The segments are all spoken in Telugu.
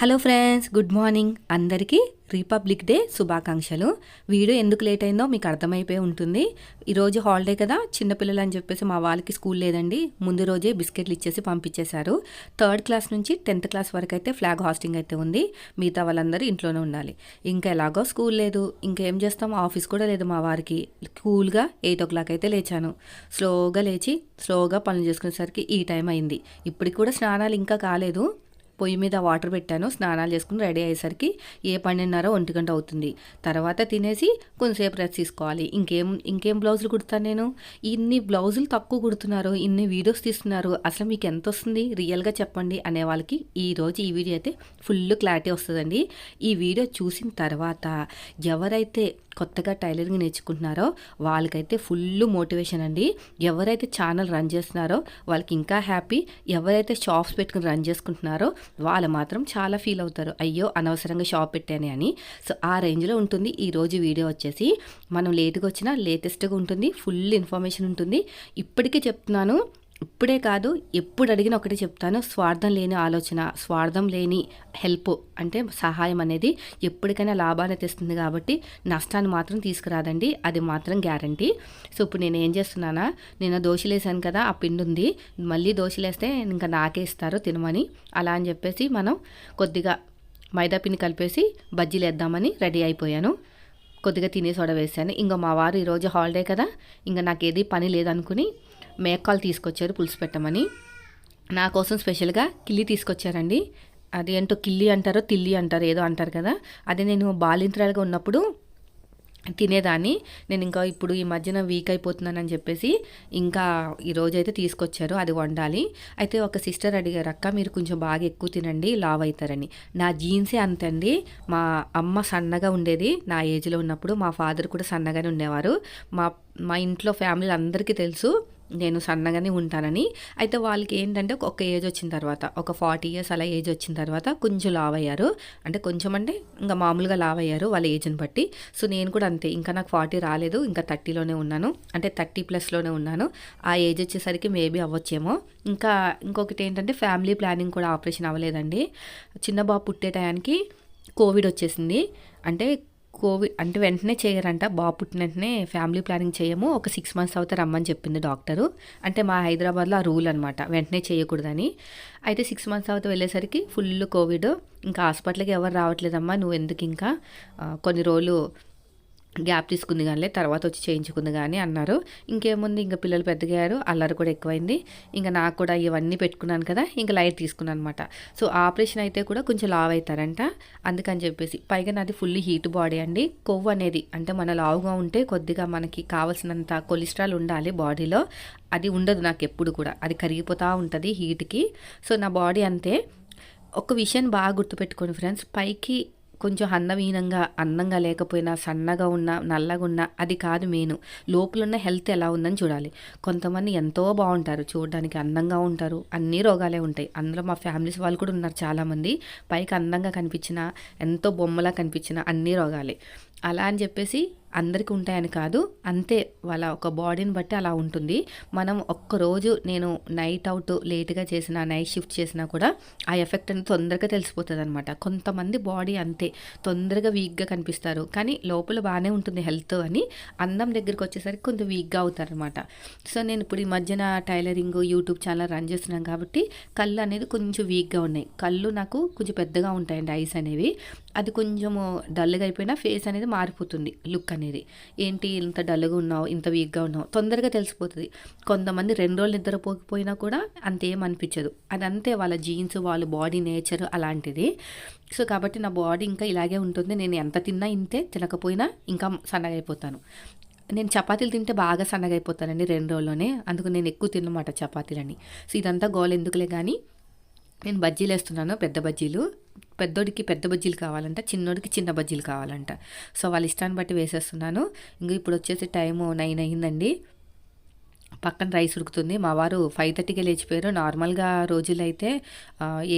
Hello friends, good morning. అందరికీ రిపబ్లిక్ డే శుభాకాంక్షలు. వీడియో ఎందుకు లేట్ అయిందో మీకు అర్థమైపోయి ఉంటుంది. ఈరోజు హాలిడే కదా, చిన్నపిల్లలు అని చెప్పేసి మా వాళ్ళకి స్కూల్ లేదండి. ముందు రోజే బిస్కెట్లు ఇచ్చేసి పంపించేశారు. 3rd క్లాస్ నుంచి 10th క్లాస్ వరకు అయితే ఫ్లాగ్ హాస్టింగ్ అయితే ఉంది. మిగతా వాళ్ళందరూ ఇంట్లోనే ఉండాలి. ఇంకా ఎలాగో స్కూల్ లేదు, ఇంకేం చేస్తాం, ఆఫీస్ కూడా లేదు మా వారికి. కూల్గా 8 o'clock అయితే లేచాను. స్లోగా లేచి స్లోగా పనులు చేసుకునేసరికి ఈ టైం అయింది. ఇప్పటికి కూడా స్నానాలు ఇంకా కాలేదు. పొయ్యి మీద వాటర్ పెట్టాను, స్నానాలు చేసుకుని రెడీ అయ్యేసరికి 12:30 1 గంట అవుతుంది. తర్వాత తినేసి కొంచెంసేపు రెస్ట్ తీసుకోవాలి. ఇంకేం బ్లౌజులు కుడతాను నేను. ఇన్ని బ్లౌజులు తక్కువ కుడుతున్నారు, ఇన్ని వీడియోస్ తీస్తున్నారు, అసలు మీకు ఎంత వస్తుంది రియల్గా చెప్పండి అనే వాళ్ళకి ఈరోజు ఈ వీడియో అయితే ఫుల్ క్లారిటీ వస్తుందండి. ఈ వీడియో చూసిన తర్వాత ఎవరైతే కొత్తగా టైలరింగ్ నేర్చుకుంటున్నారో వాళ్ళకైతే ఫుల్ మోటివేషన్ అండి. ఎవరైతే ఛానల్ రన్ చేస్తున్నారో వాళ్ళకి ఇంకా హ్యాపీ. ఎవరైతే షాప్స్ పెట్టుకుని రన్ చేసుకుంటున్నారో వాళ్ళు మాత్రం చాలా ఫీల్ అవుతారు, అయ్యో అనవసరంగా షాప్ పెట్టానే అని. సో ఆ రేంజ్లో ఉంటుంది ఈరోజు వీడియో వచ్చేసి. మనం లేట్గా వచ్చినా లేటెస్ట్గా ఉంటుంది, ఫుల్ ఇన్ఫర్మేషన్ ఉంటుంది. ఇప్పటికీ చెప్తున్నాను, ఇప్పుడే కాదు ఎప్పుడు అడిగినా ఒకటే చెప్తాను, స్వార్థం లేని ఆలోచన, స్వార్థం లేని హెల్ప్ అంటే సహాయం అనేది ఎప్పటికైనా లాభాన్ని తెస్తుంది. కాబట్టి నష్టాన్ని మాత్రం తీసుకురాదండి, అది మాత్రం గ్యారంటీ. సో ఇప్పుడు నేను ఏం చేస్తున్నానా, నేను దోశలు వేసాను కదా, ఆ పిండి ఉంది, మళ్ళీ దోశలు వేస్తే ఇంకా నాకే ఇస్తారు తినమని. అలా అని చెప్పేసి మనం కొద్దిగా మైదా పిండి కలిపేసి బజ్జీలు వేద్దామని రెడీ అయిపోయాను. కొద్దిగా తినేసి వడ వేసాను. ఇంకా మా వారు ఈరోజు హాలిడే కదా, ఇంకా నాకు ఏది పని లేదనుకుని మేకాలు తీసుకొచ్చారు పులుసు పెట్టమని. నా కోసం స్పెషల్గా కిల్లి తీసుకొచ్చారండి. అది ఏంటో కిల్లి అంటారో తిల్లి అంటారో ఏదో అంటారు కదా, అది నేను బాలింతరాలుగా ఉన్నప్పుడు తినేదాన్ని. నేను ఇంకా ఇప్పుడు ఈ మధ్యన వీక్ అయిపోతున్నానని చెప్పేసి ఇంకా ఈరోజు అయితే తీసుకొచ్చారు, అది వండాలి. అయితే ఒక సిస్టర్ అడిగారు, అక్క మీరు కొంచెం బాగా ఎక్కువ తినండి లావ్ అవుతారని. నా జీన్సే అంతే అండి. మా అమ్మ సన్నగా ఉండేది నా ఏజ్లో ఉన్నప్పుడు, మా ఫాదర్ కూడా సన్నగానే ఉండేవారు. మా మా ఇంట్లో ఫ్యామిలీలు అందరికీ తెలుసు నేను సన్నగానే ఉంటానని. అయితే వాళ్ళకి ఏంటంటే ఒక ఏజ్ వచ్చిన తర్వాత, ఒక 40 years అలా ఏజ్ వచ్చిన తర్వాత కొంచెం లావ్ అయ్యారు. అంటే కొంచెం అంటే ఇంకా మామూలుగా లావ్ అయ్యారు వాళ్ళ ఏజ్ని బట్టి. సో నేను కూడా అంతే, ఇంకా నాకు 40 రాలేదు, ఇంకా 30లోనే ఉన్నాను, అంటే 30+లోనే ఉన్నాను. ఆ ఏజ్ వచ్చేసరికి మేబీ అవ్వచ్చేమో. ఇంకొకటి ఏంటంటే ఫ్యామిలీ ప్లానింగ్ కూడా ఆపరేషన్ అవ్వలేదండి. చిన్న బాబు పుట్టే టయానికి కోవిడ్ వచ్చేసింది. అంటే వెంటనే చేయరంట, బాబు పుట్టిన వెంటనే ఫ్యామిలీ ప్లానింగ్ చేయము, ఒక 6 months అవుతా రమ్మని చెప్పింది డాక్టరు. అంటే మా హైదరాబాద్లో ఆ రూల్ అనమాట, వెంటనే చేయకూడదని. అయితే 6 months అవుతా వెళ్ళేసరికి ఫుల్ కోవిడ్. ఇంకా హాస్పిటల్కి ఎవరు రావట్లేదమ్మా, నువ్వు ఎందుకు ఇంకా కొన్ని రోజులు గ్యాప్ తీసుకుంది కానీ తర్వాత వచ్చి చేయించుకుంది కానీ అన్నారు. ఇంకేముంది, ఇంకా పిల్లలు పెద్దగారు, అల్లరి కూడా ఎక్కువైంది. ఇంకా నాకు కూడా ఇవన్నీ పెట్టుకున్నాను కదా, ఇంకా లైట్ తీసుకున్నాను అనమాట. సో ఆపరేషన్ అయితే కూడా కొంచెం లావ్ అవుతారంట, అందుకని చెప్పేసి. పైగా నాది ఫుల్ హీట్ బాడీ అండి. కొవ్వు అనేది అంటే మన లావుగా ఉంటే కొద్దిగా మనకి కావాల్సినంత కొలెస్ట్రాల్ ఉండాలి బాడీలో, అది ఉండదు నాకు ఎప్పుడు కూడా, అది కరిగిపోతూ ఉంటుంది హీట్కి. సో నా బాడీ అంతే. ఒక విషయం బాగా గుర్తుపెట్టుకోండి ఫ్రెండ్స్, పైకి కొంచెం అందంగా లేకపోయినా, సన్నగా ఉన్నా, నల్లగా ఉన్నా అది కాదు మెయిన్. లోపలున్న హెల్త్ ఎలా ఉందని చూడాలి. కొంతమంది ఎంతో బాగుంటారు, చూడడానికి అందంగా ఉంటారు, అన్ని రోగాలే ఉంటాయి. అందులో మా ఫ్యామిలీస్ వాళ్ళు కూడా ఉన్నారు చాలామంది. పైకి అందంగా కనిపించినా, ఎంతో బొమ్మలా కనిపించినా అన్ని రోగాలే. అలా అని చెప్పేసి అందరికీ ఉంటాయని కాదు, అంతే వాళ్ళ ఒక బాడీని బట్టి అలా ఉంటుంది. మనం ఒక్కరోజు నేను నైట్ అవుట్ లేట్గా చేసినా, నైట్ షిఫ్ట్ చేసినా కూడా ఆ ఎఫెక్ట్ అనేది తొందరగా తెలిసిపోతుంది అనమాట. కొంతమంది బాడీ అంతే, తొందరగా వీక్గా కనిపిస్తారు, కానీ లోపల బాగానే ఉంటుంది హెల్త్ అని. అందం దగ్గరికి వచ్చేసరికి కొంచెం వీక్గా అవుతారనమాట. సో నేను ఇప్పుడు ఈ మధ్యన టైలరింగ్ యూట్యూబ్ ఛానల్ రన్ చేస్తున్నాను కాబట్టి కళ్ళు అనేది కొంచెం వీక్గా ఉన్నాయి. కళ్ళు నాకు కొంచెం పెద్దగా ఉంటాయండి, ఐస్ అనేవి. అది కొంచెము డల్గా అయిపోయినా ఫేస్ అనేది మారిపోతుంది, లుక్ అనేది. ఏంటి ఇంత డల్గా ఉన్నావు, ఇంత వీక్గా ఉన్నావు, తొందరగా తెలిసిపోతుంది. కొంతమంది 2 రోజులు నిద్రపోకపోయినా కూడా అంతేం అనిపించదు. అదంతే వాళ్ళ జీన్స్, వాళ్ళ బాడీ నేచర్ అలాంటిది. సో కాబట్టి నా బాడీ ఇంకా ఇలాగే ఉంటుంది. నేను ఎంత తిన్నా ఇంతే, తినకపోయినా ఇంకా సన్నగా అయిపోతాను. నేను చపాతీలు తింటే బాగా సన్నగా అయిపోతానండి 2 రోజుల్లోనే. అందుకు నేను ఎక్కువ తిన్నమాట చపాతీలని. సో ఇదంతా గోల్ ఎందుకులే కానీ నేను బజ్జీలు వేస్తున్నాను, పెద్ద బజ్జీలు. పెద్దోడికి పెద్ద బజ్జీలు కావాలంట, చిన్నోడికి చిన్న బజ్జీలు కావాలంట. సో వాళ్ళ ఇష్టాన్ని బట్టి వేసేస్తున్నాను. ఇంకా ఇప్పుడు వచ్చేసి టైము 9 అయ్యిందండి. పక్కన రైస్ ఉడుకుతుంది. మా వారు 5:30కే లేచిపోయారు. నార్మల్గా రోజులైతే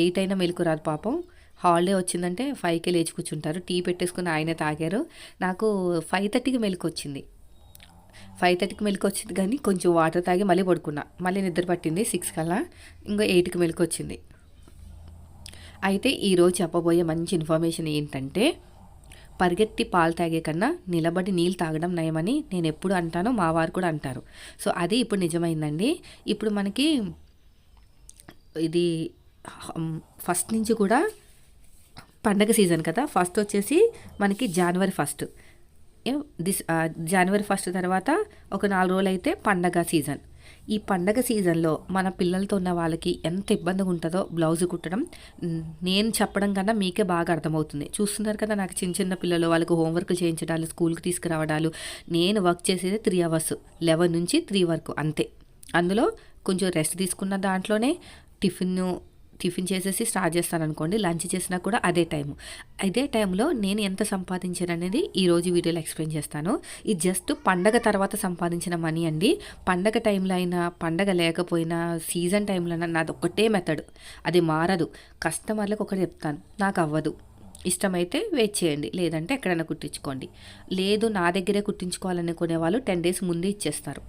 8 అయినా మెలకు రాదు పాపం. హాలిడే వచ్చిందంటే 5కే లేచి కూర్చుంటారు. టీ పెట్టేసుకుని ఆయనే తాగారు. నాకు 5:30కి మెలకు వచ్చింది. 5:30కి మెలకు వచ్చింది కానీ కొంచెం వాటర్ తాగి మళ్ళీ పడుకున్నా. మళ్ళీ నిద్ర పట్టింది 6 కల్లా. ఇంకో 8కి మెలకు వచ్చింది. అయితే ఈరోజు చెప్పబోయే మంచి ఇన్ఫర్మేషన్ ఏంటంటే, పరిగెత్తి పాలు తాగే కన్నా నిలబడి నీళ్ళు తాగడం నయమని నేను ఎప్పుడు అంటానో మా వారు కూడా అంటారు. సో అది ఇప్పుడు నిజమైందండి. ఇప్పుడు మనకి ఇది ఫస్ట్ నుంచి కూడా పండగ సీజన్ కదా. ఫస్ట్ వచ్చేసి మనకి జనవరి 1 జనవరి 1 తర్వాత ఒక 4 రోజులు అయితే పండగ సీజన్. ఈ పండగ సీజన్లో మన పిల్లలతో ఉన్న వాళ్ళకి ఎంత ఇబ్బందిగా ఉంటుందో బ్లౌజ్ కుట్టడం నేను చెప్పడం కన్నా మీకే బాగా అర్థమవుతుంది. చూస్తున్నారు కదా, నాకు చిన్న చిన్న పిల్లలు, వాళ్ళకి హోంవర్క్ చేయించడాలు, స్కూల్కి తీసుకురావడాలు. నేను వర్క్ చేసేది 3 hours, 11 నుంచి 3 వరకు అంతే. అందులో కొంచెం రెస్ట్ తీసుకున్న దాంట్లోనే టిఫిన్ చేసేసి స్టార్ట్ చేస్తాను అనుకోండి. లంచ్ చేసినా కూడా అదే టైము. అదే టైంలో నేను ఎంత సంపాదించాను అనేది ఈరోజు వీడియోలో ఎక్స్ప్లెయిన్ చేస్తాను. ఇది జస్ట్ పండగ తర్వాత సంపాదించిన మనీ అండి. పండగ టైంలో అయినా, పండగ లేకపోయినా, సీజన్ టైంలో అయినా నాది ఒక్కటే మెథడ్, అది మారదు. కస్టమర్లకు ఒకటి చెప్తాను, నాకు అవ్వదు, ఇష్టమైతే వెయిట్ చేయండి, లేదంటే ఎక్కడైనా కుట్టించుకోండి. లేదు నా దగ్గరే కుట్టించుకోవాలనుకునే వాళ్ళు 10 days ముందే ఇచ్చేస్తారు.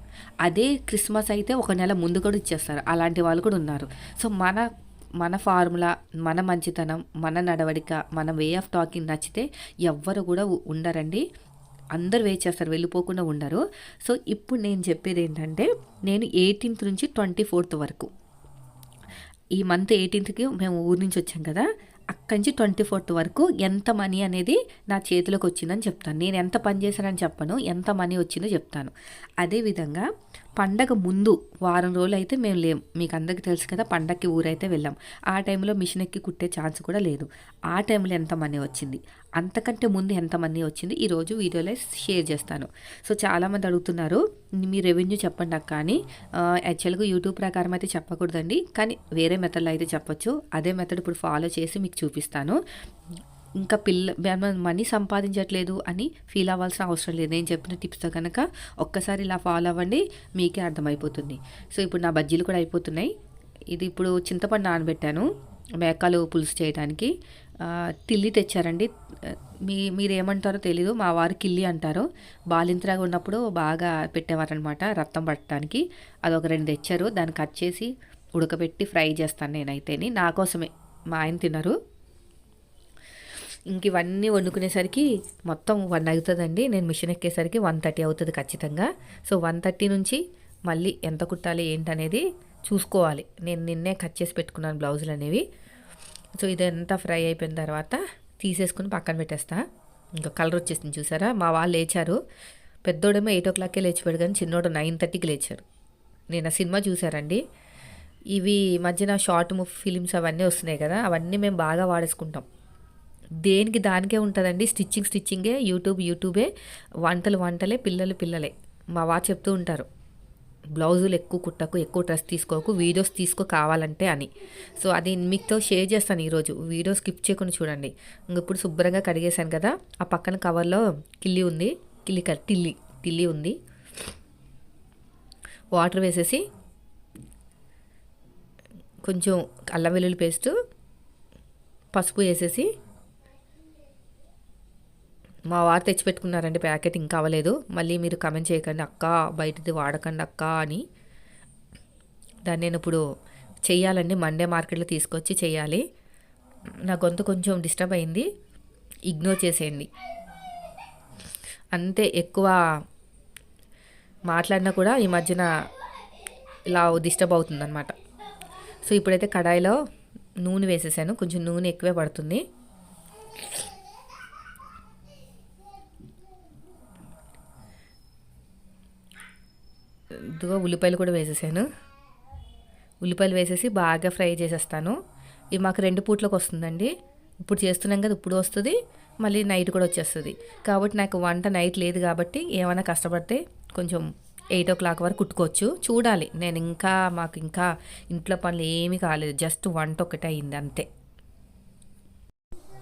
అదే క్రిస్మస్ అయితే 1 నెల ముందు కూడా ఇచ్చేస్తారు. అలాంటి వాళ్ళు కూడా ఉన్నారు. సో మన ఫార్ములా, మన మంచితనం, మన నడవడిక, మన వే ఆఫ్ టాకింగ్ నచ్చితే ఎవ్వరు కూడా ఉండరండి. అందరు వెయిట్ చేస్తారు, వెళ్ళిపోకుండా ఉండరు. సో ఇప్పుడు నేను చెప్పేది ఏంటంటే, నేను 18th నుంచి 24th వరకు, ఈ మంత్ 18thకి మేము ఊరి నుంచి వచ్చాం కదా, అక్కడి నుంచి 24th వరకు ఎంత మనీ అనేది నా చేతిలోకి వచ్చిందని చెప్తాను. నేను ఎంత పని చేశానని చెప్పను, ఎంత మనీ వచ్చిందో చెప్తాను. అదేవిధంగా పండగ ముందు వారం రోజులు అయితే మేము లేం. మీకు అందరికీ తెలుసు కదా, పండగకి ఊరైతే వెళ్ళాం. ఆ టైంలో మిషన్ ఎక్కి కుట్టే ఛాన్స్ కూడా లేదు. ఆ టైంలో ఎంత మనీ వచ్చింది, అంతకంటే ముందు ఎంత మనీ వచ్చింది, ఈరోజు వీడియోలో షేర్ చేస్తాను. సో చాలామంది అడుగుతున్నారు, మీ రెవెన్యూ చెప్పండి అక్క అని. యాక్చువల్గా యూట్యూబ్ ప్రకారం అయితే చెప్పకూడదండి, కానీ వేరే మెథడ్లో అయితే చెప్పొచ్చు. అదే మెథడ్ ఇప్పుడు ఫాలో చేసి మీకు చూపిస్తాను. ఇంకా మనీ సంపాదించట్లేదు అని ఫీల్ అవ్వాల్సిన అవసరం లేదు. నేను చెప్పిన టిప్స్తో కనుక ఒక్కసారి ఇలా ఫాలో అవ్వండి, మీకే అర్థమైపోతుంది. సో ఇప్పుడు నా బజ్జీలు కూడా అయిపోతున్నాయి. ఇది ఇప్పుడు చింతపండు నానబెట్టాను మేకాలు పులుసు చేయడానికి. టిల్లి తెచ్చారండి. మీరేమంటారో తెలీదు, మా వారు కిల్లి అంటారు. బాలింతరాగా ఉన్నప్పుడు బాగా పెట్టేవారనమాట రక్తం పట్టడానికి. అదొక 2 తెచ్చారు. దాన్ని కట్ చేసి ఉడకబెట్టి ఫ్రై చేస్తాను నేనైతేని. నా కోసమే, మా ఆయన తినరు. ఇంక ఇవన్నీ వండుకునేసరికి మొత్తం 1 అవుతుందండి. నేను మిషన్ ఎక్కేసరికి 1:30 అవుతుంది ఖచ్చితంగా. సో 1:30 నుంచి మళ్ళీ ఎంత కుట్టాలి ఏంటనేది చూసుకోవాలి. నేను నిన్నే కట్ చేసి పెట్టుకున్నాను బ్లౌజులు అనేవి. సో ఇదంతా ఫ్రై అయిపోయిన తర్వాత తీసేసుకుని పక్కన పెట్టేస్తా. ఇంకా కలర్ వచ్చేసింది చూసారా. మా వాళ్ళు లేచారు. పెద్దోడేమో 8 o'clockకే లేచిపోయాడు, కానీ చిన్నోడు 9:30కి లేచారు. నేను ఆ సినిమా చూసారండి. ఇవి మధ్యన షార్ట్ ఫిలిమ్స్ అవన్నీ వస్తున్నాయి కదా, అవన్నీ మేము బాగా వాడేసుకుంటాం. దేనికి దానికే ఉంటుందండి. స్టిచ్చింగే, యూట్యూబే, వంటలే, పిల్లలే. మా వారు చెప్తూ ఉంటారు, బ్లౌజులు ఎక్కువ కుట్టకు, ఎక్కువ డ్రెస్ తీసుకోకు, వీడియోస్ తీసుకో కావాలంటే అని. సో అది మీతో షేర్ చేస్తాను ఈరోజు. వీడియో స్కిప్ చేయకుండా చూడండి. ఇప్పుడు శుభ్రంగా కడిగేశాను కదా, ఆ పక్కన కవర్లో టిల్లి ఉంది. వాటర్ వేసేసి కొంచెం అల్లం వెల్లుల్లి పేస్టు, పసుపు వేసేసి, మా వారు తెచ్చిపెట్టుకున్నారండి ప్యాకెట్, ఇంకా అవ్వలేదు. మళ్ళీ మీరు కమెంట్ చేయకండి, అక్క బయటది వాడకండి అక్క అని. దాన్ని నేను ఇప్పుడు చెయ్యాలండి, మండే మార్కెట్లో తీసుకొచ్చి చెయ్యాలి. నా గొంతు కొంచెం డిస్టర్బ్ అయింది, ఇగ్నోర్ చేసేయండి. అంతే, ఎక్కువ మాట్లాడినా కూడా ఈ మధ్యన ఇలా డిస్టర్బ్ అవుతుందన్నమాట. సో ఇప్పుడైతే కడాయిలో నూనె వేసేసాను. కొంచెం నూనె ఎక్కువే పడుతుంది. ఇదిగో ఉల్లిపాయలు కూడా వేసేసాను. ఉల్లిపాయలు వేసేసి బాగా ఫ్రై చేసేస్తాను. ఇది మాకు 2 పూట్లకు వస్తుందండి. ఇప్పుడు చేస్తున్నాం కదా, ఇప్పుడు వస్తుంది, మళ్ళీ నైట్ కూడా వచ్చేస్తుంది. కాబట్టి నాకు వంట నైట్ లేదు కాబట్టి ఏమైనా కష్టపడితే కొంచెం 8 o'clock వరకు కుట్టుకోవచ్చు. చూడాలి, మాకు ఇంకా ఇంట్లో పనులు ఏమీ కాలేదు, జస్ట్ వంట ఒకటే అయింది అంతే.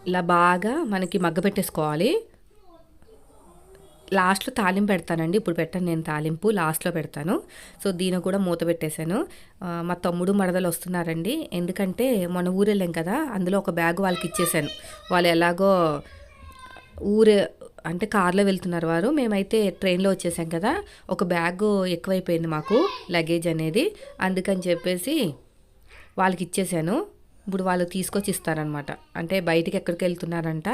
ఇలా బాగా మనకి మగ్గ పెట్టేసుకోవాలి. లాస్ట్లో తాలింపు పెడతానండి, ఇప్పుడు పెట్టాను నేను తాలింపు, లాస్ట్లో పెడతాను. సో దీని కూడా మూత పెట్టేశాను. మా తమ్ముడు మరదలు వస్తున్నారండి, ఎందుకంటే మన ఊరు వెళ్ళాం కదా, అందులో ఒక బ్యాగ్ వాళ్ళకి ఇచ్చేసాను. వాళ్ళు ఎలాగో అంటే కార్లో వెళ్తున్నారు వారు, మేమైతే ట్రైన్లో వచ్చేసాం కదా. ఒక బ్యాగ్ ఎక్కువైపోయింది మాకు, లగేజ్ అనేది, అందుకని చెప్పేసి వాళ్ళకి ఇచ్చేసాను. ఇప్పుడు వాళ్ళు తీసుకొచ్చి ఇస్తారనమాట. అంటే బయటికి ఎక్కడికి వెళ్తున్నారంట,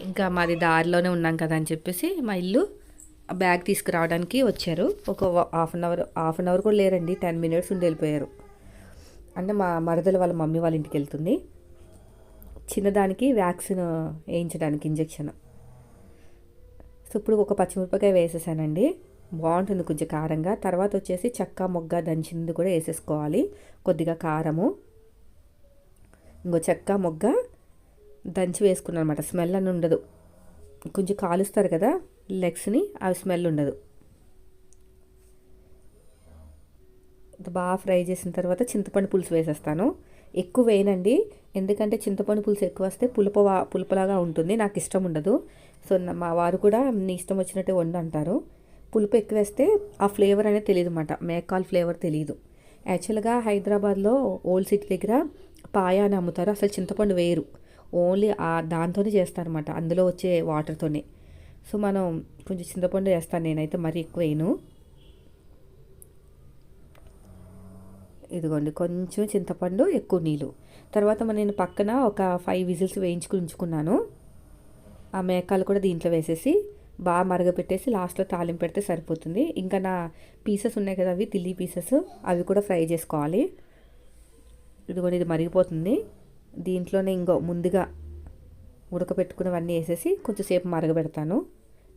ఇంకా మాది దారిలోనే ఉన్నాం కదా అని చెప్పేసి మా ఇల్లు బ్యాగ్ తీసుకురావడానికి వచ్చారు. ఒక హాఫ్ అన్ అవర్ కూడా లేరండి, 10 మినిట్స్ ఉండి వెళ్ళిపోయారు. అంటే మా మరదలు వాళ్ళ మమ్మీ వాళ్ళ ఇంటికి వెళ్తుంది, చిన్నదానికి వ్యాక్సిన్ వేయించడానికి ఇంజెక్షన్. సో ఇప్పుడు ఒక పచ్చిమిరపకాయ వేసేసానండి, బాగుంటుంది కొంచెం కారంగా. తర్వాత వచ్చేసి చెక్క మొగ్గ దంచింది కూడా వేసేసుకోవాలి, కొద్దిగా కారము. ఇంకో చెక్క మొగ్గ దంచి వేసుకున్నాను అనమాట, స్మెల్ అని ఉండదు. కొంచెం కాలుస్తారు కదా లెగ్స్ని, అవి స్మెల్ ఉండదు. బాగా ఫ్రై చేసిన తర్వాత చింతపండు పులుసు వేసేస్తాను. ఎక్కువ వేయనండి, ఎందుకంటే చింతపండు పులుసు ఎక్కువ వస్తే పులుపులాగా ఉంటుంది, నాకు ఇష్టం ఉండదు. సో మా వారు కూడా నీ ఇష్టం వచ్చినట్టే వండు అంటారు. పులుపు ఎక్కువ వేస్తే ఆ ఫ్లేవర్ అనేది తెలియదు అన్నమాట, మేకాల్ ఫ్లేవర్ తెలియదు. యాక్చువల్గా హైదరాబాద్లో ఓల్డ్ సిటీ దగ్గర పాయ అని అమ్ముతారు, అసలు చింతపండు వేయరు, ఓన్లీ దాంతోనే చేస్తారన్నమాట, అందులో వచ్చే వాటర్తోనే. సో మనం కొంచెం చింతపండు వేస్తాను నేనైతే, మరీ ఎక్కువ వేయను. ఇదిగోండి కొంచెం చింతపండు, ఎక్కువ నీళ్ళు. తర్వాత నేను పక్కన ఒక 5 విజిల్స్ వేయించుకుని ఉంచుకున్నాను. ఆ మేకాలు కూడా దీంట్లో వేసేసి బాగా మరగపెట్టేసి లాస్ట్లో తాలింపు పెడితే సరిపోతుంది. ఇంకా నా పీసెస్ ఉన్నాయి కదా, అవి తిల్లి పీసెస్, అవి కూడా ఫ్రై చేసుకోవాలి. ఇదిగోండి ఇది మరిగిపోతుంది, దీంట్లోనే ఇంకో ముందుగా ఉడకపెట్టుకున్నవన్నీ వేసేసి కొంచెం సేపు మరగబెడతాను,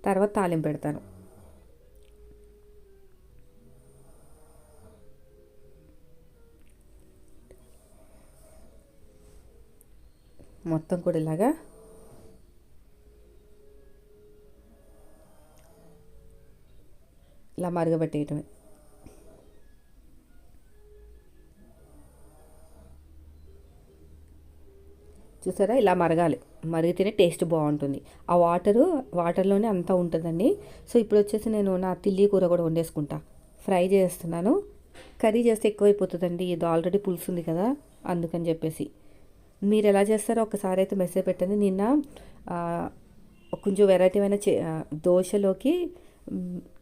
తర్వాత తాలింపు పెడతాను. మొత్తం కూడా ఇలాగా ఇలా మరగబెట్టేయటమే. చూసారా, ఇలా మరగాలి, మరిగితేనే టేస్ట్ బాగుంటుంది. ఆ వాటర్లోనే అంతా ఉంటుందండి. సో ఇప్పుడు వచ్చేసి నేను నా తిల్లి కూర కూడా వండేసుకుంటా, ఫ్రై చేస్తున్నాను. కర్రీ చేస్తే ఎక్కువైపోతుందండి, ఇది ఆల్రెడీ పులుసు ఉంది కదా, అందుకని చెప్పేసి. మీరు ఎలా చేస్తారో ఒకసారి అయితే మెసేజ్ పెట్టండి. నిన్న కొంచెం వెరైటీ అయిన దోశలోకి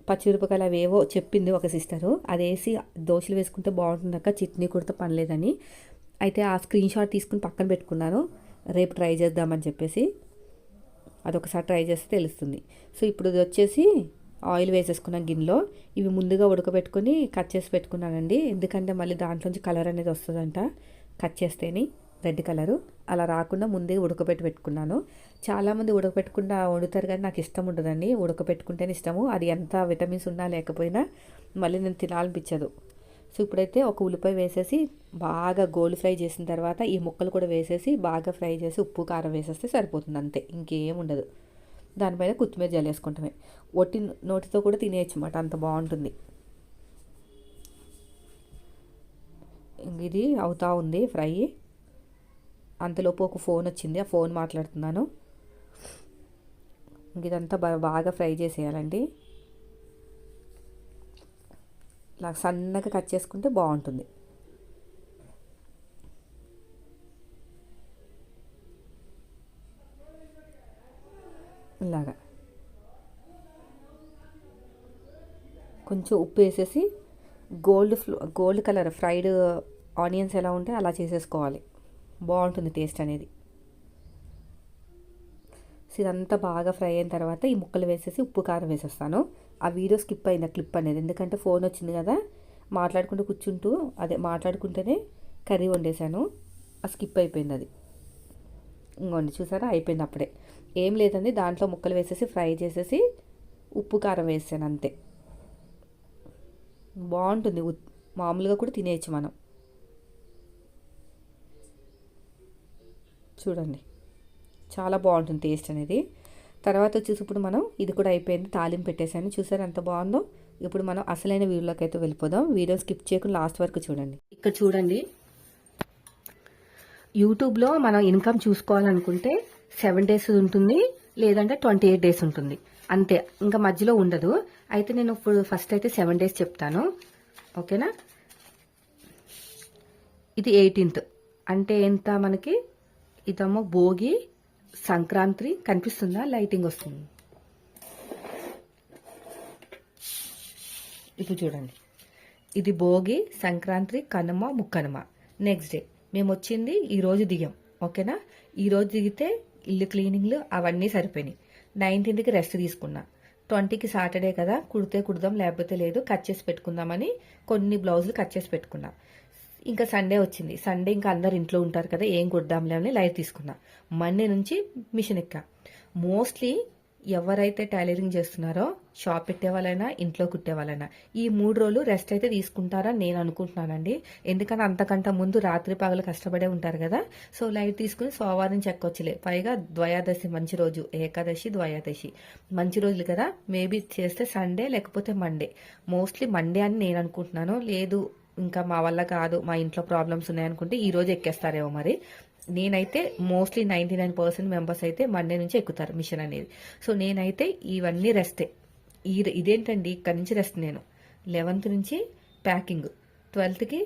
పచ్చిమిరపకాయలు అవేవో చెప్పింది ఒక సిస్టరు, అది వేసి దోశలు వేసుకుంటే బాగుంటుందక్క, చట్నీ కూడా పనిలేదని. అయితే ఆ స్క్రీన్ షాట్ తీసుకుని పక్కన పెట్టుకున్నాను, రేపు ట్రై చేద్దామని చెప్పేసి. అదొకసారి ట్రై చేస్తే తెలుస్తుంది. సో ఇప్పుడు ఇది వచ్చేసి ఆయిల్ వేసేసుకున్న గిన్నెలో ఇవి ముందుగా ఉడకబెట్టుకొని కట్ చేసి పెట్టుకున్నానండి, ఎందుకంటే మళ్ళీ దాంట్లోంచి కలర్ అనేది వస్తుందంట కట్ చేస్తేని, రెడ్ కలరు. అలా రాకుండా ముందే ఉడకబెట్టి పెట్టుకున్నాను. చాలామంది ఉడకబెట్టకుండా వండుతారు కానీ నాకు ఇష్టం ఉండదండి, ఉడకబెట్టుకుంటేనే ఇష్టము. అది ఎంత విటమిన్స్ ఉన్నా లేకపోయినా మళ్ళీ నేను తినాలనిపించదు. సో ఇప్పుడైతే ఒక ఉల్లిపాయ వేసేసి బాగా గోల్డ్ ఫ్రై చేసిన తర్వాత ఈ ముక్కలు కూడా వేసేసి బాగా ఫ్రై చేసి ఉప్పు కారం వేసేస్తే సరిపోతుంది, అంతే, ఇంకేం ఉండదు. దానిపైన కొత్తిమీర జల్లేసుకుంటామే, ఒట్టి నోటితో కూడా తినేయచ్చు అన్నమాట, అంత బాగుంటుంది. ఇది అవుతా ఉంది ఫ్రై, అంతలోపు ఒక ఫోన్ వచ్చింది, ఆ ఫోన్ మాట్లాడుతున్నాను. ఇదంతా బాగా ఫ్రై చేసేయాలండి, ఇలా సన్నగా కట్ చేసుకుంటే బాగుంటుంది. ఇలాగా కొంచెం ఉప్పు వేసేసి గోల్డ్ కలర్ ఫ్రైడ్ ఆనియన్స్ ఎలా ఉంటే అలా చేసేసుకోవాలి, బాగుంటుంది టేస్ట్ అనేది. సో ఇదంతా బాగా ఫ్రై అయిన తర్వాత ఈ ముక్కలు వేసేసి ఉప్పు కారం వేసేస్తాను. ఆ వీడియో స్కిప్ అయింది, ఆ క్లిప్ అనేది, ఎందుకంటే ఫోన్ వచ్చింది కదా, మాట్లాడుకుంటూనే కర్రీ వండేసాను, ఆ స్కిప్ అయిపోయింది అది. ఇంకోండి చూసారా, అయిపోయింది అప్పుడే. ఏం లేదండి, దాంట్లో ముక్కలు వేసేసి ఫ్రై చేసేసి ఉప్పు కారం వేసాను అంతే, బాగుంటుంది. మామూలుగా కూడా తినేయచ్చు మనం, చూడండి చాలా బాగుంటుంది టేస్ట్ అనేది. తర్వాత వచ్చేసి ఇప్పుడు మనం ఇది కూడా అయిపోయింది, తాలింపు పెట్టేసాను, చూసారు ఎంత బాగుందో. ఇప్పుడు మనం అసలైన వీడియోలోకి అయితే వెళ్ళిపోదాం, వీడియో స్కిప్ చేయకుండా లాస్ట్ వరకు చూడండి. ఇక్కడ చూడండి, యూట్యూబ్లో మనం ఇన్కమ్ చూసుకోవాలనుకుంటే 7 days ఉంటుంది, లేదంటే 28 days ఉంటుంది, అంతే, ఇంకా మధ్యలో ఉండదు. అయితే నేను ఇప్పుడు ఫస్ట్ అయితే 7 days చెప్తాను, ఓకేనా. ఇది 18th అంటే ఎంత మనకి, ఇదేమో భోగి, సంక్రాంతి, కనిపిస్తుందా, లైటింగ్ వస్తుంది ఇప్పుడు చూడండి. ఇది భోగి, సంక్రాంతి, కనుమ, ముక్కనుమ, నెక్స్ట్ డే మేము వచ్చింది ఈరోజు దిగాం, ఓకేనా. ఈరోజు దిగితే ఇల్లు క్లీనింగ్లు అవన్నీ సరిపోయినాయి. 19కి రెస్ట్ తీసుకున్నా. 20కి సాటర్డే కదా, కుడితే కుడదాం లేకపోతే లేదు, కట్ చేసి పెట్టుకుందామని కొన్ని బ్లౌజులు కట్ చేసి పెట్టుకున్నా. ఇంకా సండే వచ్చింది. సండే ఇంకా అందరు ఇంట్లో ఉంటారు కదా, ఏం కుడదాంలే అని లైట్ తీసుకున్నా. మండే నుంచి మిషన్ ఎక్కా. మోస్ట్లీ ఎవరైతే టైలరింగ్ చేస్తున్నారో, షాప్ పెట్టే వాళ్ళైనా ఇంట్లో కుట్టే వాళ్ళైనా, ఈ 3 రోజులు రెస్ట్ అయితే తీసుకుంటారని నేను అనుకుంటున్నానండి. ఎందుకంటే అంతకంటే ముందు రాత్రి పగలు కష్టపడే ఉంటారు కదా. సో లైట్ తీసుకుని సోమవారం చెక్కొచ్చులే. పైగా ద్వయాదశి మంచి రోజు, ఏకాదశి ద్వయాదశి మంచి రోజులు కదా. మేబీ చేస్తే సండే లేకపోతే మండే, మోస్ట్లీ మండే అని నేను అనుకుంటున్నాను. లేదు ఇంకా మా వల్ల కాదు, మా ఇంట్లో ప్రాబ్లమ్స్ ఉన్నాయనుకుంటే ఈ రోజు ఎక్కేస్తారేమో మరి. నేనైతే మోస్ట్లీ 99% మెంబర్స్ అయితే మండే నుంచి ఎక్కుతారు మిషన్ అనేది. సో నేనైతే ఇవన్నీ రెస్టే. ఇదేంటండి ఇక్కడ నుంచి రెస్ట్. నేను 11th నుంచి ప్యాకింగ్, 12కి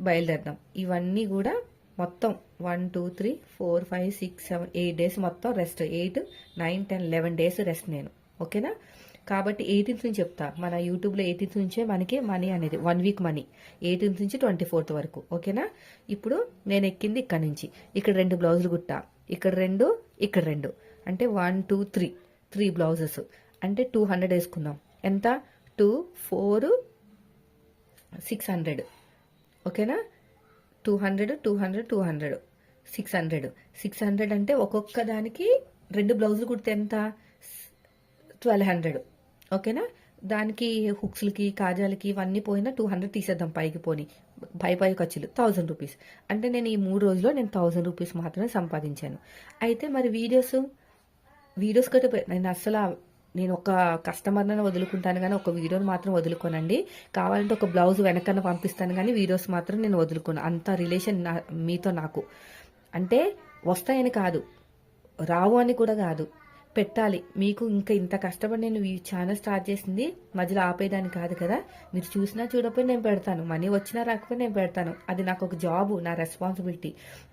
బయలుదేరదాం. ఇవన్నీ కూడా మొత్తం 1 2 3 4 5 6 7 8 డేస్ మొత్తం రెస్ట్. 8 9 10 11 డేస్ రెస్ట్ నేను, ఓకేనా. కాబట్టి 18th నుంచి చెప్తా. మన యూట్యూబ్లో 18th నుంచే మనకి మనీ అనేది 1 వీక్ మనీ, 18th నుంచి 24th వరకు, ఓకేనా. ఇప్పుడు నేను ఎక్కింది ఇక్కడ నుంచి. ఇక్కడ 2 బ్లౌజులు కుట్టా, ఇక్కడ 2, ఇక్కడ 2, అంటే 1 2 3 బ్లౌజెస్, అంటే 200 వేసుకుందాం. ఎంత? 2 4 600, ఓకేనా. 200 200 200 600 అంటే ఒక్కొక్క దానికి 2 బ్లౌజులు కుడితే ఎంత? 1200, ఓకేనా. దానికి హుక్స్లకి కాజాలకి ఇవన్నీ పోయినా 200 తీసేద్దాం, పైకి పోని పై ఖర్చులు 1000 రూపీస్. అంటే నేను ఈ 3 రోజుల్లో నేను 1000 రూపీస్ మాత్రమే సంపాదించాను. అయితే మరి వీడియోస్ కూడా నేను ఒక కస్టమర్ని వదులుకుంటాను కానీ ఒక వీడియోని మాత్రం వదులుకోనండి. కావాలంటే ఒక బ్లౌజ్ వెనకన్నా పంపిస్తాను కానీ వీడియోస్ మాత్రం నేను వదులుకోను. అంత రిలేషన్ మీతో నాకు. అంటే వస్తాయని కాదు, రావు అని కూడా కాదు, పెట్టాలి మీకు. ఇంకా ఇంత కష్టపడి నేను ఈ ఛానల్ స్టార్ట్ చేసింది మధ్యలో ఆపేదాన్ని కాదు కదా. మీరు చూసినా చూడకపోయి నేను పెడతాను, మనీ వచ్చినా రాకపోతే నేను పెడతాను. అది నాకు ఒక జాబు, నా రెస్పాన్సిబిలిటీ.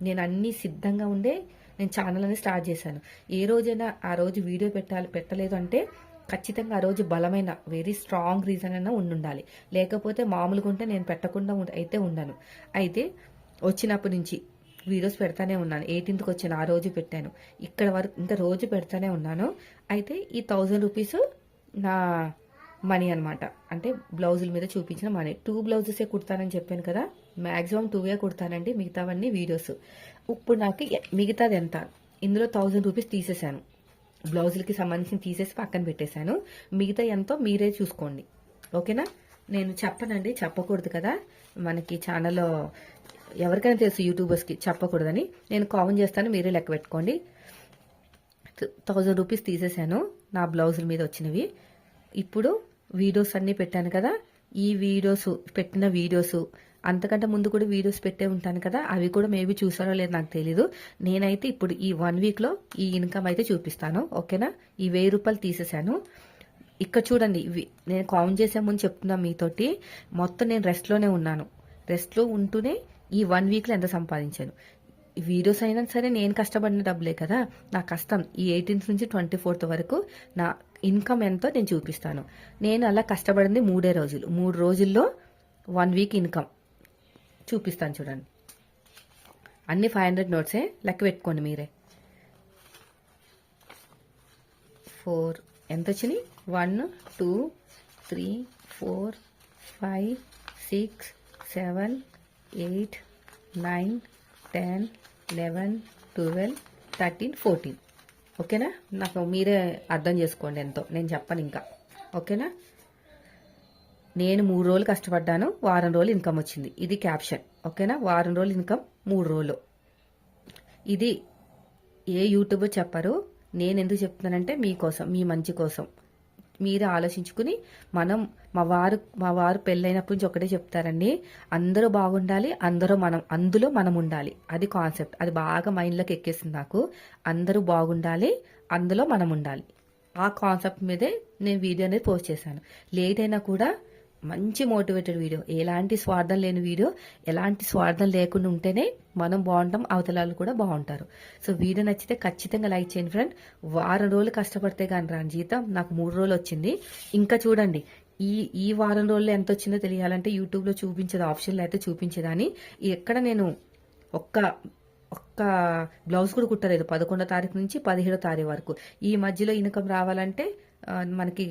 నేను అన్ని సిద్ధంగా ఉండే నేను ఛానల్ అనేది స్టార్ట్ చేశాను. ఏ రోజైనా ఆ రోజు వీడియో పెట్టలేదు అంటే ఖచ్చితంగా ఆ రోజు బలమైన వెరీ స్ట్రాంగ్ రీజన్ అయినా ఉండాలి. లేకపోతే మామూలుగా ఉంటే నేను పెట్టకుండా అయితే ఉండను. అయితే వచ్చినప్పటి నుంచి వీడియోస్ పెడతానే ఉన్నాను. 18th వచ్చిన ఆ రోజు పెట్టాను, ఇక్కడ వరకు ఇంకా రోజు పెడతానే ఉన్నాను. అయితే ఈ 1000 రూపీస్ నా మనీ అనమాట. అంటే బ్లౌజుల మీద చూపించిన మనీ. 2 బ్లౌజెసే కుడతానని చెప్పాను కదా, మ్యాక్సిమం 2వే కుడతానండి, మిగతావన్నీ వీడియోస్. ఇప్పుడు నాకు మిగతాది ఎంత? ఇందులో 1000 రూపీస్ తీసేశాను, బ్లౌజులకి సంబంధించి తీసేసి పక్కన పెట్టేశాను. మిగతా ఎంతో మీరే చూసుకోండి, ఓకేనా. నేను చెప్పనండి, చెప్పకూడదు కదా మనకి ఛానల్లో. ఎవరికైనా తెలుసు యూట్యూబర్స్కి చెప్పకూడదని. నేను కామెంట్ చేస్తాను, మీరే లెక్క పెట్టుకోండి. 1000 రూపీస్ తీసేశాను నా బ్లౌజుల మీద వచ్చినవి. ఇప్పుడు వీడియోస్ అన్నీ పెట్టాను కదా, ఈ పెట్టిన వీడియోస్ అంతకంటే ముందు కూడా వీడియోస్ పెట్టే ఉంటాను కదా, అవి కూడా మేబీ చూసారో లేదో నాకు తెలీదు. నేనైతే ఇప్పుడు ఈ 1 వీక్లో ఈ ఇన్కమ్ అయితే చూపిస్తాను, ఓకేనా. ఈ 1000 రూపాయలు తీసేశాను. ఇక్కడ చూడండి, నేను కామెంట్ చేసే ముందు చెప్తున్నా మీతోటి, మొత్తం నేను రెస్ట్లోనే ఉన్నాను. రెస్ట్లో ఉంటూనే ఈ 1 వీక్లో ఎంత సంపాదించాను. వీడియోస్ అయినా సరే నేను కష్టపడిన డబ్బులే కదా, నా కష్టం. ఈ 18th నుంచి 24th వరకు నా ఇన్కమ్ ఎంతో నేను చూపిస్తాను. నేను అలా కష్టపడింది 3 రోజులు. 3 రోజుల్లో 1 వీక్ ఇన్కమ్ చూపిస్తాను చూడండి. అన్ని 500 నోట్సే, లెక్క పెట్టుకోండి మీరే. 4 ఎంత వచ్చినాయి? 1 2 3 4 5 6 7 8 9 10 11 12 13 14, ఓకేనా. నాకు మీరే అర్థం చేసుకోండి ఎంతో, నేను చెప్పను ఇంకా, ఓకేనా. నేను 3 రోజులు కష్టపడ్డాను, వారం రోజులు ఇన్కమ్ వచ్చింది. ఇది క్యాప్షన్, ఓకేనా. వారం రోజులు ఇన్కమ్, 3 రోజులు. ఇది ఏ యూట్యూబర్ చెప్పరు. నేను ఎందుకు చెప్తున్నానంటే మీకోసం, మీ మంచి కోసం. మీరే ఆలోచించుకుని మా వారు పెళ్ళైనప్పటి నుంచి ఒకటే చెప్తారండి, అందరూ బాగుండాలి, అందులో మనం ఉండాలి. అది కాన్సెప్ట్, అది బాగా మైండ్లోకి ఎక్కేసింది నాకు. అందరూ బాగుండాలి, అందులో మనం ఉండాలి. ఆ కాన్సెప్ట్ మీదే నేను వీడియో అనేది పోస్ట్ చేశాను. లేట్ అయినా కూడా మంచి మోటివేటెడ్ వీడియో, ఎలాంటి స్వార్థం లేని వీడియో. ఎలాంటి స్వార్థం లేకుండా ఉంటేనే మనం బాగుంటాం, అవతలాలు కూడా బాగుంటారు. సో వీడియో నచ్చితే ఖచ్చితంగా లైక్ చేయండి ఫ్రెండ్. వారం రోజులు కష్టపడితే కానీ రాని జీతం నాకు 3 రోజులు వచ్చింది. ఇంకా చూడండి, ఈ వారం రోజుల్లో ఎంత వచ్చిందో తెలియాలంటే యూట్యూబ్లో చూపించేది, ఆప్షన్లో అయితే చూపించేదాన్ని. ఎక్కడ నేను ఒక్క ఒక్క బ్లౌజ్ కూడా కుట్టలేదు 11వ తారీఖు నుంచి 17వ తారీఖు వరకు. ఈ మధ్యలో ఇన్కమ్ రావాలంటే మనకి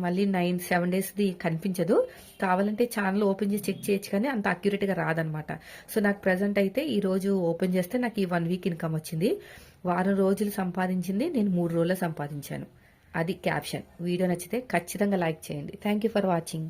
మళ్ళీ 7 డేస్ది కనిపించదు. కావాలంటే ఛానల్ ఓపెన్ చేసి చెక్ చేయొచ్చు, కానీ అంత అక్యురేట్గా రాదనమాట. సో నాకు ప్రజెంట్ అయితే ఈ రోజు ఓపెన్ చేస్తే నాకు ఈ 1 వీక్ ఇన్కమ్ వచ్చింది. వారం రోజులు సంపాదించింది నేను 3 రోజుల్లో సంపాదించాను. అది క్యాప్షన్. వీడియో నచ్చితే ఖచ్చితంగా లైక్ చేయండి. Thank you for watching.